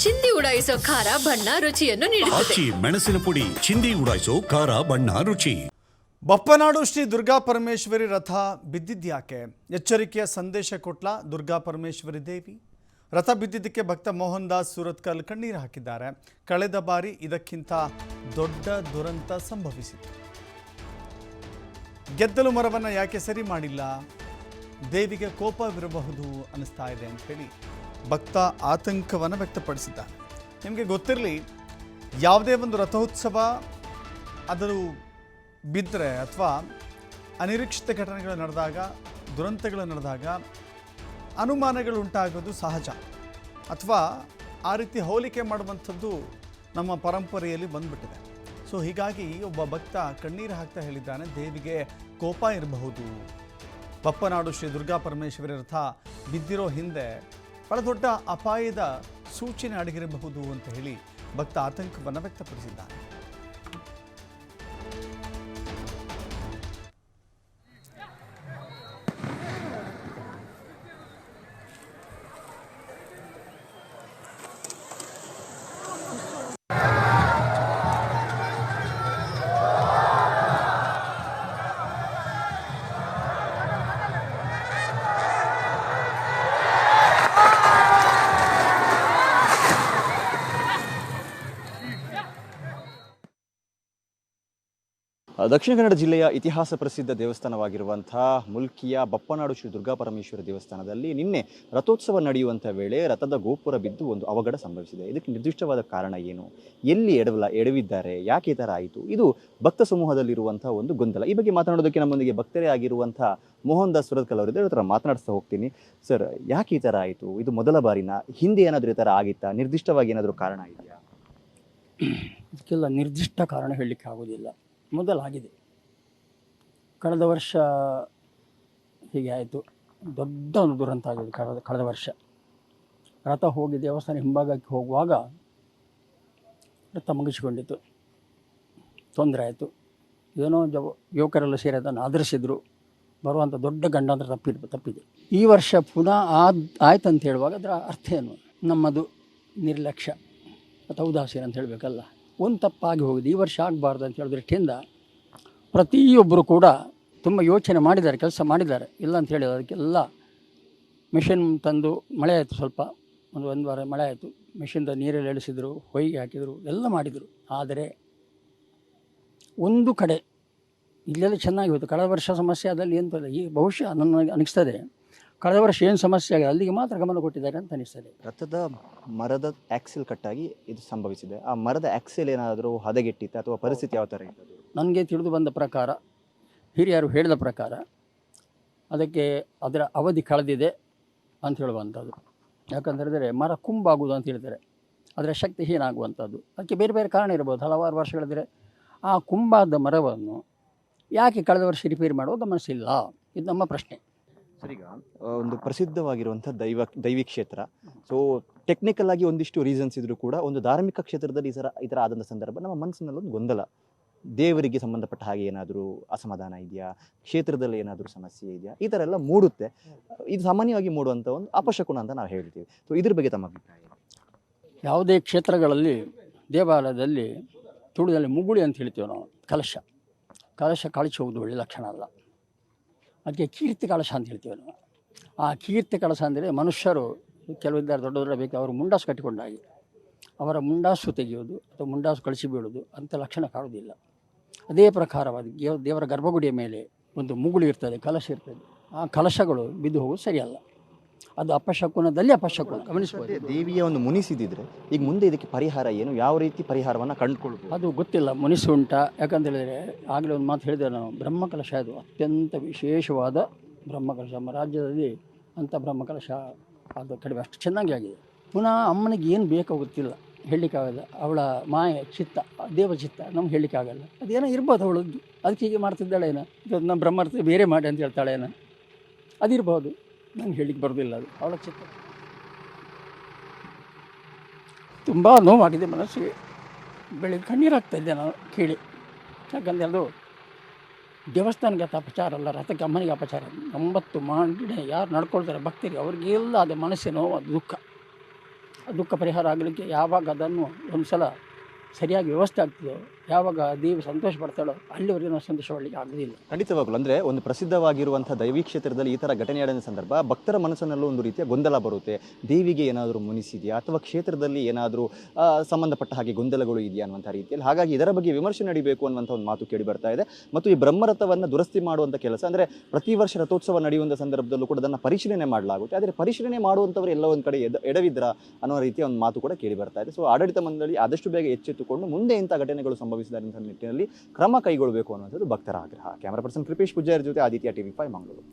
ಚಿಂದಿ ಉಡಾಯಿಸೋ ಖಾರ ಬಣ್ಣ ರುಚಿಯನ್ನು ನೀಡುತ್ತದೆ. ಮೆಣಸಿನ ಪುಡಿ ಚಿಂದಿ ಉಡಾಯಿಸೋ ಖಾರ ಬಣ್ಣ ರುಚಿ. ಬಪ್ಪನಾಡು ಶ್ರೀ ದುರ್ಗಾ ಪರಮೇಶ್ವರಿ ರಥ ಬಿದ್ದಿದ್ಯಾಕೆ? ಎಚ್ಚರಿಕೆಯ ಸಂದೇಶ ಕೊಟ್ಲ ದುರ್ಗಾ ಪರಮೇಶ್ವರಿ ದೇವಿ. ರಥ ಬಿದ್ದಿದ್ದಕ್ಕೆ ಭಕ್ತ ಮೋಹನ್ ದಾಸ್ ಸೂರತ್ಕಲ್ ಕಣ್ಣೀರು ಹಾಕಿದ್ದಾರೆ. ಕಳೆದ ಬಾರಿ ಇದಕ್ಕಿಂತ ದೊಡ್ಡ ದುರಂತ ಸಂಭವಿಸಿತು. ಗೆದ್ದಲು ಮರವನ್ನು ಯಾಕೆ ಸರಿ ಮಾಡಿಲ್ಲ? ದೇವಿಗೆ ಕೋಪವಿರಬಹುದು ಅನ್ನಿಸ್ತಾ ಇದೆ ಅಂತ ಹೇಳಿ ಭಕ್ತ ಆತಂಕವನ್ನು ವ್ಯಕ್ತಪಡಿಸಿದ್ದಾರೆ. ನಿಮಗೆ ಗೊತ್ತಿರಲಿ, ಯಾವುದೇ ಒಂದು ರಥೋತ್ಸವ ಅದು ಬಿದ್ದರೆ ಅಥವಾ ಅನಿರೀಕ್ಷಿತ ಘಟನೆಗಳು ನಡೆದಾಗ, ದುರಂತಗಳು ನಡೆದಾಗ ಅನುಮಾನಗಳು ಉಂಟಾಗೋದು ಸಹಜ, ಅಥವಾ ಆ ರೀತಿ ಹೋಲಿಕೆ ಮಾಡುವಂಥದ್ದು ನಮ್ಮ ಪರಂಪರೆಯಲ್ಲಿ ಬಂದ್ಬಿಟ್ಟಿದೆ. ಸೊ ಹೀಗಾಗಿ ಒಬ್ಬ ಭಕ್ತ ಕಣ್ಣೀರು ಹಾಕ್ತಾ ಹೇಳಿದ್ದಾನೆ, ದೇವಿಗೆ ಕೋಪ ಇರಬಹುದು. ಬಪ್ಪನಾಡು ಶ್ರೀ ದುರ್ಗಾ ಪರಮೇಶ್ವರಿ ರಥ ಬಿದ್ದಿರೋ ಹಿಂದೆ ಬಹಳ ದೊಡ್ಡ ಅಪಾಯದ ಸೂಚನೆ ಅಡಗಿರಬಹುದು ಅಂತ ಹೇಳಿ ಭಕ್ತ ಆತಂಕವನ್ನು ವ್ಯಕ್ತಪಡಿಸಿದ್ದಾನೆ. ದಕ್ಷಿಣ ಕನ್ನಡ ಜಿಲ್ಲೆಯ ಇತಿಹಾಸ ಪ್ರಸಿದ್ಧ ದೇವಸ್ಥಾನವಾಗಿರುವಂತಹ ಮುಲ್ಕಿಯ ಬಪ್ಪನಾಡು ಶ್ರೀ ದುರ್ಗಾ ಪರಮೇಶ್ವರ ದೇವಸ್ಥಾನದಲ್ಲಿ ನಿನ್ನೆ ರಥೋತ್ಸವ ನಡೆಯುವಂಥ ವೇಳೆ ರಥದ ಗೋಪುರ ಬಿದ್ದು ಒಂದು ಅವಘಡ ಸಂಭವಿಸಿದೆ. ಇದಕ್ಕೆ ನಿರ್ದಿಷ್ಟವಾದ ಕಾರಣ ಏನು, ಎಲ್ಲಿ ಎಡವಿದ್ದಾರೆ, ಯಾಕೆ ಈ ಥರ ಆಯಿತು, ಇದು ಭಕ್ತ ಸಮೂಹದಲ್ಲಿರುವಂಥ ಒಂದು ಗೊಂದಲ. ಈ ಬಗ್ಗೆ ಮಾತನಾಡೋದಕ್ಕೆ ನಮ್ಮೊಂದಿಗೆ ಭಕ್ತರೇ ಆಗಿರುವಂಥ ಮೋಹನ್ ದಾಸ್ ಸೂರತ್ಕಲ್ ಅವರಿದ್ದಾರೆ. ಈ ಥರ ಮಾತನಾಡಿಸ್ತಾ ಹೋಗ್ತೀನಿ. ಸರ್, ಯಾಕೆ ಈ ಥರ ಆಯಿತು? ಇದು ಮೊದಲ ಬಾರಿನ, ಹಿಂದೆ ಏನಾದರೂ ಈ ಥರ ಆಗಿತ್ತಾ? ನಿರ್ದಿಷ್ಟವಾಗಿ ಏನಾದರೂ ಕಾರಣ ಇದೆಯಾ? ಇದಕ್ಕೆಲ್ಲ ನಿರ್ದಿಷ್ಟ ಕಾರಣ ಹೇಳಲಿಕ್ಕೆ ಆಗೋದಿಲ್ಲ. ಮೊದಲಾಗಿದೆ, ಕಳೆದ ವರ್ಷ ಹೀಗೆ ಆಯಿತು. ದೊಡ್ಡ ಒಂದು ದುರಂತ ಆಗಿದೆ ಕಳೆದ ವರ್ಷ. ರಥ ಹೋಗಿ ದೇವಸ್ಥಾನ ಹಿಂಭಾಗಕ್ಕೆ ಹೋಗುವಾಗ ರಥ ಮುಗಿಸಿಕೊಂಡಿತ್ತು, ತೊಂದರೆ ಆಯಿತು. ಏನೋ ಯುವಕರೆಲ್ಲ ಸೇರಿ ಅದನ್ನು ಆಧರಿಸಿದ್ರು. ಬರುವಂಥ ದೊಡ್ಡ ಗಂಡಾಂತರ ತಪ್ಪಿದೆ. ಈ ವರ್ಷ ಪುನಃ ಆಯ್ತು ಅಂತ ಹೇಳುವಾಗ ಅದರ ಅರ್ಥ ಏನು? ನಮ್ಮದು ನಿರ್ಲಕ್ಷ್ಯ ಅಥವಾ ಉದಾಸೀನ ಅಂತ ಹೇಳಬೇಕಲ್ಲ. ಒಂದು ತಪ್ಪಾಗಿ ಹೋಗಿದೆ, ಈ ವರ್ಷ ಆಗಬಾರ್ದು ಅಂತ ಹೇಳಿದ್ರಿಂದ ಪ್ರತಿಯೊಬ್ಬರು ಕೂಡ ತುಂಬ ಯೋಚನೆ ಮಾಡಿದ್ದಾರೆ, ಕೆಲಸ ಮಾಡಿದ್ದಾರೆ. ಇಲ್ಲ ಅಂತ ಹೇಳಿದ್ರು. ಅದಕ್ಕೆಲ್ಲ ಮಿಷಿನ್ ತಂದು, ಮಳೆ ಆಯಿತು, ಸ್ವಲ್ಪ ಒಂದು ವಾರ ಮಳೆ ಆಯಿತು, ಮಿಷಿನ್ದ ನೀರಲ್ಲಿ ಇಳಿಸಿದ್ರು, ಹೊಯ್ಗೆ ಹಾಕಿದರು, ಎಲ್ಲ ಮಾಡಿದರು. ಆದರೆ ಒಂದು ಕಡೆ ಇಲ್ಲೆಲ್ಲ ಚೆನ್ನಾಗಿ ಹೋಯಿತು. ಕಳೆದ ವರ್ಷ ಸಮಸ್ಯೆ ಅದಲ್ಲಿ ಏನು ಈ ಬಹುಶಃ ನನಗೆ ಅನಿಸ್ತದೆ ಕಳೆದ ವರ್ಷ ಏನು ಸಮಸ್ಯೆ ಆಗಿದೆ ಅಲ್ಲಿಗೆ ಮಾತ್ರ ಗಮನ ಕೊಟ್ಟಿದ್ದಾರೆ ಅಂತ ಅನಿಸ್ತದೆ. ರಥದ ಮರದ ಆಕ್ಸೆಲ್ ಕಟ್ಟಾಗಿ ಇದು ಸಂಭವಿಸಿದೆ. ಆ ಮರದ ಆಕ್ಸೆಲ್ ಏನಾದರೂ ಹದಗೆಟ್ಟಿತ್ತು ಅಥವಾ ಪರಿಸ್ಥಿತಿ ಯಾವ ಥರ ಇತ್ತು? ನನಗೆ ತಿಳಿದು ಬಂದ ಪ್ರಕಾರ, ಹಿರಿಯರು ಹೇಳಿದ ಪ್ರಕಾರ, ಅದಕ್ಕೆ ಅದರ ಅವಧಿ ಕಳೆದಿದೆ ಅಂತ ಹೇಳುವಂಥದ್ದು. ಯಾಕಂತೇಳಿದರೆ ಮರ ಕುಂಬಾಗುವುದು ಅಂತ ಹೇಳ್ತಾರೆ, ಅದರ ಶಕ್ತಿಹೀನ ಆಗುವಂಥದ್ದು. ಅದಕ್ಕೆ ಬೇರೆ ಬೇರೆ ಕಾರಣ ಇರ್ಬೋದು. ಹಲವಾರು ವರ್ಷಗಳಿದ್ರೆ ಆ ಕುಂಬಾದ ಮರವನ್ನು ಯಾಕೆ ಕಳೆದ ವರ್ಷ ರಿಪೇರಿ ಮಾಡುವ ಗಮನಿಸಿಲ್ಲ? ಇದು ನಮ್ಮ ಪ್ರಶ್ನೆ. ಸರಿಗ ಒಂದು ಪ್ರಸಿದ್ಧವಾಗಿರುವಂಥ ದೈವಿ ಕ್ಷೇತ್ರ. ಸೊ ಟೆಕ್ನಿಕಲ್ ಆಗಿ ಒಂದಿಷ್ಟು ರೀಸನ್ಸ್ ಇದ್ರೂ ಕೂಡ ಒಂದು ಧಾರ್ಮಿಕ ಕ್ಷೇತ್ರದಲ್ಲಿ ಈ ಥರ ಆದಂಥ ಸಂದರ್ಭ ನಮ್ಮ ಮನಸ್ಸಿನಲ್ಲಿ ಒಂದು ಗೊಂದಲ. ದೇವರಿಗೆ ಸಂಬಂಧಪಟ್ಟ ಹಾಗೆ ಏನಾದರೂ ಅಸಮಾಧಾನ ಇದೆಯಾ, ಕ್ಷೇತ್ರದಲ್ಲಿ ಏನಾದರೂ ಸಮಸ್ಯೆ ಇದೆಯಾ, ಈ ಥರ ಎಲ್ಲ ಮೂಡುತ್ತೆ. ಇದು ಸಾಮಾನ್ಯವಾಗಿ ಮೂಡುವಂಥ ಒಂದು ಅಪಶಕುನ ಅಂತ ನಾವು ಹೇಳ್ತೀವಿ. ಸೊ ಇದ್ರ ಬಗ್ಗೆ ತಮ್ಮ ಅಭಿಪ್ರಾಯ? ಯಾವುದೇ ಕ್ಷೇತ್ರಗಳಲ್ಲಿ, ದೇವಾಲಯದಲ್ಲಿ ತುಳುದಲ್ಲಿ ಮುಗುಳಿ ಅಂತ ಹೇಳ್ತೀವಿ ನಾವು. ಕಲಶ ಕಳಚಿ ಹೋಗುವುದು ಒಳ್ಳೆಯ ಲಕ್ಷಣ ಅಲ್ಲ. ಅದಕ್ಕೆ ಕೀರ್ತಿ ಕಳಶ ಅಂತ ಹೇಳ್ತೀವಿ ನಾವು. ಆ ಕೀರ್ತಿ ಕಳಶ ಅಂದರೆ ಮನುಷ್ಯರು ಕೆಲವಿದ್ದಾರೆ, ದೊಡ್ಡ ಬೇಕು, ಅವರು ಮುಂಡಾಸು ಕಟ್ಟಿಕೊಂಡಾಗಿ ಅವರ ಮುಂಡಾಸು ತೆಗೆಯೋದು ಅಥವಾ ಮುಂಡಾಸು ಕಳಿಸಿ ಬೀಳೋದು ಅಂಥ ಲಕ್ಷಣ ಕಾಣುವುದಿಲ್ಲ. ಅದೇ ಪ್ರಕಾರವಾಗಿ ದೇವರ ಗರ್ಭಗುಡಿಯ ಮೇಲೆ ಒಂದು ಮುಗುಳು ಇರ್ತದೆ, ಕಲಶ ಇರ್ತದೆ. ಆ ಕಲಶಗಳು ಬಿದ್ದು ಹೋಗೋದು ಸರಿಯಲ್ಲ. ಅದು ಅಪಶಕುನದಲ್ಲಿ ಅಪಶಕುನ, ಗಮನಿಸ್ಬೋದು. ದೇವಿಯ ಒಂದು ಮುನಿಸಿದಿದ್ರೆ ಈಗ ಮುಂದೆ ಇದಕ್ಕೆ ಪರಿಹಾರ ಏನು, ಯಾವ ರೀತಿ ಪರಿಹಾರವನ್ನು ಕಂಡುಕೊಳ್ಬೋದು? ಅದು ಗೊತ್ತಿಲ್ಲ, ಮುನಿಸು ಉಂಟಾ? ಯಾಕಂತ ಹೇಳಿದರೆ ಆಗಲೇ ಒಂದು ಮಾತು ಹೇಳಿದೆ ನಾವು, ಬ್ರಹ್ಮಕಲಶ ಅದು ಅತ್ಯಂತ ವಿಶೇಷವಾದ ಬ್ರಹ್ಮಕಲಶ. ನಮ್ಮ ರಾಜ್ಯದಲ್ಲಿ ಅಂಥ ಬ್ರಹ್ಮಕಲಶ ಅದು ಕಡಿಮೆ, ಅಷ್ಟು ಚೆನ್ನಾಗಿ ಆಗಿದೆ. ಪುನಃ ಅಮ್ಮನಿಗೆ ಏನು ಬೇಕೋ ಗೊತ್ತಿಲ್ಲ, ಹೇಳಲಿಕ್ಕಾಗಲ್ಲ. ಅವಳ ಮಾಯೆ ಚಿತ್ತ, ದೇವಚಿತ್ತ ನಮ್ಗೆ ಹೇಳಲಿಕ್ಕಾಗಲ್ಲ. ಅದೇನೋ ಇರ್ಬೋದು ಅವಳದ್ದು, ಅದಕ್ಕೆ ಹೀಗೆ ಮಾಡ್ತಿದ್ದಾಳೇನೋ, ಇದು ನಮ್ಮ ಬ್ರಹ್ಮರ್ಥ ಬೇರೆ ಮಾಡಿ ಅಂತ ಹೇಳ್ತಾಳೇನೋ, ಅದಿರ್ಬೋದು. ನಂಗೆ ಹೇಳಲಿಕ್ಕೆ ಬರೋದಿಲ್ಲ, ಅದು ಅವಳ ಚಿತ್ತ. ತುಂಬ ನೋವಾಗಿದೆ ಮನಸ್ಸಿಗೆ. ಬೆಳಿಗ್ಗೆ ಕಣ್ಣೀರಾಗ್ತಾಯಿದ್ದೆ ನಾನು ಕೇಳಿ. ಯಾಕಂದರೆ ಅದು ದೇವಸ್ಥಾನಕ್ಕೆ ಅಪಚಾರ ಅಲ್ಲ, ರಥಕ್ಕೆ ಅಮ್ಮನಿಗೆ ಅಪಚಾರ. 90 ಮಾಡಿ ಯಾರು ನಡ್ಕೊಳ್ತಾರೆ ಭಕ್ತರಿಗೆ, ಅವ್ರಿಗೆಲ್ಲ ಅದೇ ಮನಸ್ಸಿನ ನೋವು, ಅದು ದುಃಖ. ದುಃಖ ಪರಿಹಾರ ಆಗಲಿಕ್ಕೆ ಯಾವಾಗ ಅದನ್ನು ಒಂದು ಸಲ ಸರಿಯಾಗಿ ವ್ಯವಸ್ಥೆ ಆಗ್ತದೋ, ಯಾವಾಗ ದೇವಿ ಸಂತೋಷ ಪಡ್ತಾಳೋ ಅಲ್ಲಿವರೆಗೂ ನಾವು ಸಂತೋಷ ಪಡಲಿಕ್ಕೆ ಆಗೋದಿಲ್ಲ. ಖಂಡಿತವಾಗ್ಲೂ ಅಂದರೆ ಒಂದು ಪ್ರಸಿದ್ಧವಾಗಿರುವಂಥ ದೈವಿ ಕ್ಷೇತ್ರದಲ್ಲಿ ಈ ಥರ ಘಟನೆ ನಡೆದ ಸಂದರ್ಭ ಭಕ್ತರ ಮನಸ್ಸಿನಲ್ಲೂ ಒಂದು ರೀತಿಯ ಗೊಂದಲ ಬರುತ್ತೆ. ದೇವಿಗೆ ಏನಾದರೂ ಮುನಿಸಿದೆಯಾ ಅಥವಾ ಕ್ಷೇತ್ರದಲ್ಲಿ ಏನಾದರೂ ಸಂಬಂಧಪಟ್ಟ ಹಾಗೆ ಗೊಂದಲಗಳು ಇದೆಯಾ ಅನ್ನುವಂಥ ರೀತಿಯಲ್ಲಿ. ಹಾಗಾಗಿ ಇದರ ಬಗ್ಗೆ ವಿಮರ್ಶೆ ನಡೀಬೇಕು ಅನ್ನುವಂಥ ಒಂದು ಮಾತು ಕೇಳಿ ಬರ್ತಾ ಇದೆ. ಮತ್ತು ಈ ಬ್ರಹ್ಮರಥವನ್ನು ದುರಸ್ತಿ ಮಾಡುವಂಥ ಕೆಲಸ ಅಂದರೆ ಪ್ರತಿ ವರ್ಷ ರಥೋತ್ಸವ ನಡೆಯುವಂಥ ಸಂದರ್ಭದಲ್ಲೂ ಕೂಡ ಅದನ್ನು ಪರಿಶೀಲನೆ ಮಾಡಲಾಗುತ್ತೆ. ಆದರೆ ಪರಿಶೀಲನೆ ಮಾಡುವಂಥವರು ಎಲ್ಲ ಒಂದು ಕಡೆ ಎಡವಿದ್ರ ಅನ್ನೋ ರೀತಿಯ ಒಂದು ಮಾತು ಕೂಡ ಕೇಳಿ ಬರ್ತಾ ಇದೆ. ಸೊ ಆಡಳಿತ ಮಂಡಳಿ ಆದಷ್ಟು ಬೇಗ ಎಚ್ಚೆತ್ತುಕೊಂಡು ಮುಂದೆ ಇಂಥ ಘಟನೆಗಳು ಸಂಭವಿಸಿದಂಥ ನಿಟ್ಟಿನಲ್ಲಿ ಕ್ರಮ ಕೈಗೊಳ್ಳಬೇಕು ಅನ್ನುವಂಥದ್ದು ಭಕ್ತರ ಆಗ್ರಹ. ಕ್ಯಾಮರಾ ಪರ್ಸನ್ ಕೃಪೇಶ್ ಪೂಜಾರಿ ಜೊತೆ ಆದಿತ್ಯ TV5 ಮಂಗಳೂರು.